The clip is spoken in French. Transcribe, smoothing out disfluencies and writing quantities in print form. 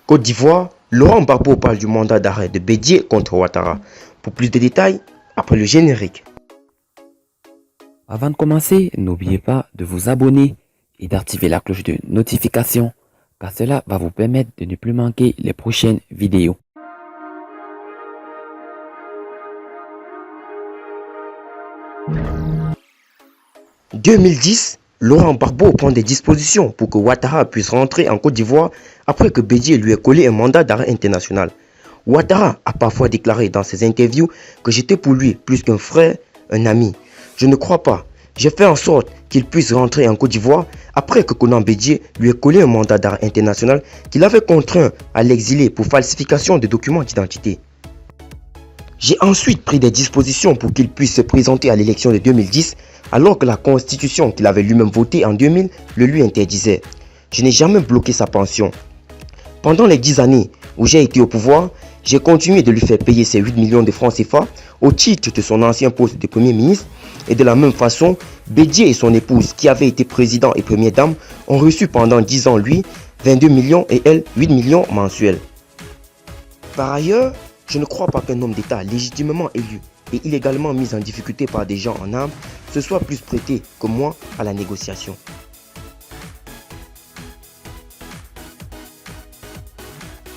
Côte d'Ivoire, Laurent Gbagbo parle du mandat d'arrêt de Bédié contre Ouattara. Pour plus de détails, après le générique. Avant de commencer, n'oubliez pas de vous abonner et d'activer la cloche de notification, car cela va vous permettre de ne plus manquer les prochaines vidéos. En 2010, Laurent Gbagbo prend des dispositions pour que Ouattara puisse rentrer en Côte d'Ivoire après que Bédié lui ait collé un mandat d'arrêt international. Ouattara a parfois déclaré dans ses interviews que j'étais pour lui plus qu'un frère, un ami. Je ne crois pas. J'ai fait en sorte qu'il puisse rentrer en Côte d'Ivoire après que Konan Bédié lui ait collé un mandat d'arrêt international qu'il avait contraint à l'exiler pour falsification de documents d'identité. J'ai ensuite pris des dispositions pour qu'il puisse se présenter à l'élection de 2010 alors que la constitution qu'il avait lui-même votée en 2000 le lui interdisait. Je n'ai jamais bloqué sa pension. Pendant les 10 années où j'ai été au pouvoir, j'ai continué de lui faire payer ses 8 millions de francs CFA au titre de son ancien poste de Premier ministre et de la même façon, Bédié et son épouse qui avaient été président et première dame ont reçu pendant 10 ans lui 22 millions et elle 8 millions mensuels. Par ailleurs, je ne crois pas qu'un homme d'État légitimement élu et illégalement mis en difficulté par des gens en armes se soit plus prêté que moi à la négociation.